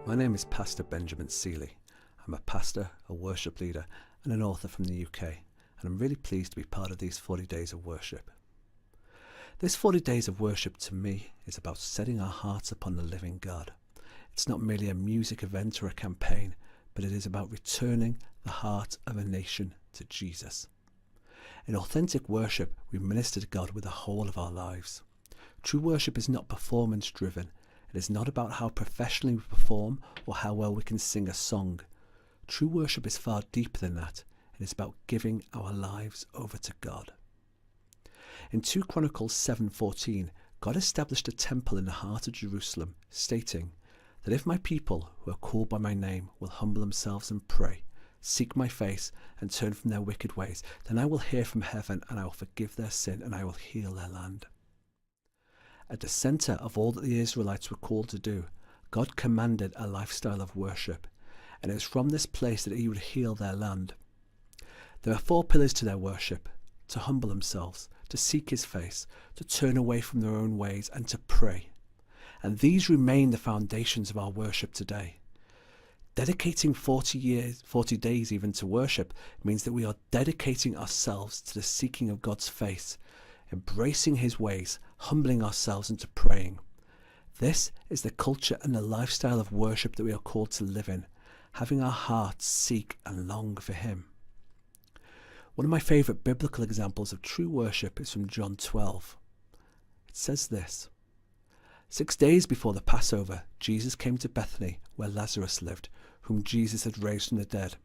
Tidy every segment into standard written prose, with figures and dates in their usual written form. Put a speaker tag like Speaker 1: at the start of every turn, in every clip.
Speaker 1: My name is Pastor Benjamin Sealey. I'm a pastor, a worship leader, and an author from the UK, and I'm really pleased to be part of these 40 days of worship. This 40 days of worship to me is about setting our hearts upon the living God. It's not merely a music event or a campaign, but it is about returning the heart of a nation to Jesus. In authentic worship, we minister to God with the whole of our lives. True worship is not performance driven. It is not about how professionally we perform or how well we can sing a song. True worship is far deeper than that. It is about giving our lives over to God. In 2 Chronicles 7:14, God established a temple in the heart of Jerusalem, stating that if my people who are called by my name will humble themselves and pray, seek my face and turn from their wicked ways, then I will hear from heaven and I will forgive their sin and I will heal their land. At the centre of all that the Israelites were called to do, God commanded a lifestyle of worship, and it was from this place that he would heal their land. There are 4 pillars to their worship: to humble themselves, to seek his face, to turn away from their own ways, and to pray. And these remain the foundations of our worship today. Dedicating 40 days even to worship means that we are dedicating ourselves to the seeking of God's face, embracing his ways, humbling ourselves into praying. This is the culture and the lifestyle of worship that we are called to live in, having our hearts seek and long for him. One of my favourite biblical examples of true worship is from John 12. It says this: 6 days before the Passover, Jesus came to Bethany, where Lazarus lived, whom Jesus had raised from the dead.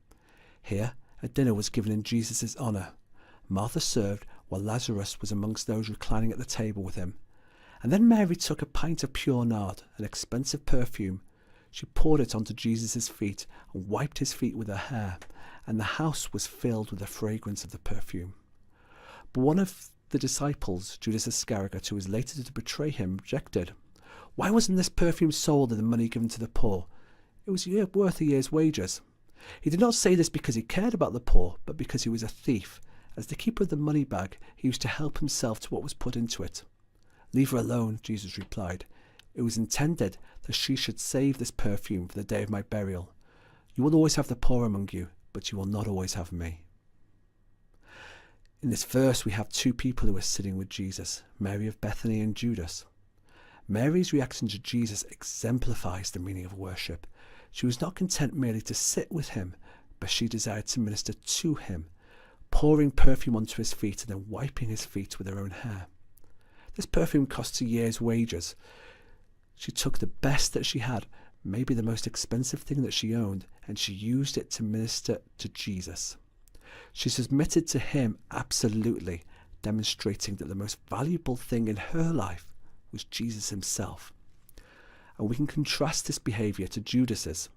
Speaker 1: Here, a dinner was given in Jesus' honour. Martha served, while Lazarus was amongst those reclining at the table with him. And then Mary took a pint of pure nard, an expensive perfume. She poured it onto Jesus' feet and wiped his feet with her hair, and the house was filled with the fragrance of the perfume. But one of the disciples, Judas Iscariot, who was later to betray him, objected. Why wasn't this perfume sold and the money given to the poor? It was worth a year's wages. He did not say this because he cared about the poor, but because he was a thief. As the keeper of the money bag, he used to help himself to what was put into it. Leave her alone, Jesus replied. It was intended that she should save this perfume for the day of my burial. You will always have the poor among you, but you will not always have me. In this verse, we have 2 people who are sitting with Jesus, Mary of Bethany and Judas. Mary's reaction to Jesus exemplifies the meaning of worship. She was not content merely to sit with him, but she desired to minister to him, pouring perfume onto his feet and then wiping his feet with her own hair. This perfume cost a year's wages. She took the best that she had, maybe the most expensive thing that she owned, and she used it to minister to Jesus. She submitted to him absolutely, demonstrating that the most valuable thing in her life was Jesus himself. And we can contrast this behaviour to Judas's.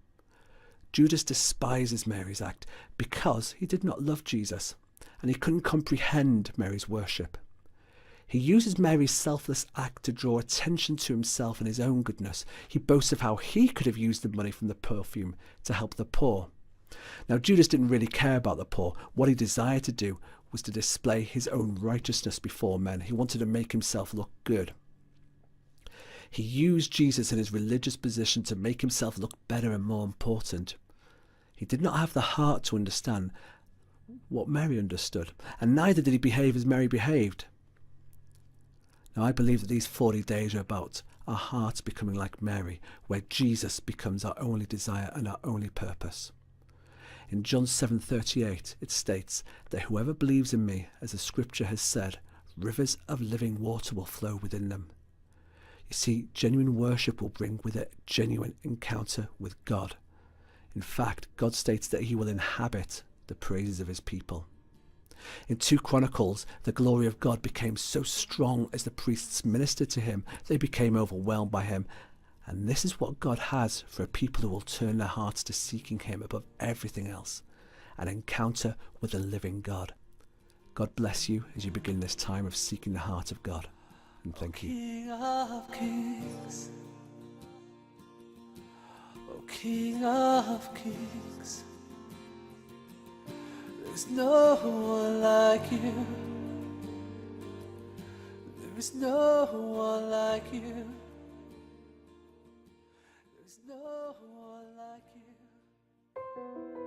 Speaker 1: Judas despises Mary's act because he did not love Jesus, and he couldn't comprehend Mary's worship. He uses Mary's selfless act to draw attention to himself and his own goodness. He boasts of how he could have used the money from the perfume to help the poor. Now, Judas didn't really care about the poor. What he desired to do was to display his own righteousness before men. He wanted to make himself look good. He used Jesus in his religious position to make himself look better and more important. He did not have the heart to understand what Mary understood, and neither did he behave as Mary behaved. Now, I believe that these 40 days are about our hearts becoming like Mary, where Jesus becomes our only desire and our only purpose. In John 7:38, it states that whoever believes in me, as the scripture has said, rivers of living water will flow within them. You see, genuine worship will bring with it genuine encounter with God. In fact, God states that he will inhabit the praises of his people. In 2 Chronicles, the glory of God became so strong as the priests ministered to him, they became overwhelmed by him. And this is what God has for a people who will turn their hearts to seeking him above everything else, an encounter with the living God. God bless you as you begin this time of seeking the heart of God. And thank you.
Speaker 2: King of Kings, oh King of Kings, there's no one like you. There is no one like you. There's no one like you.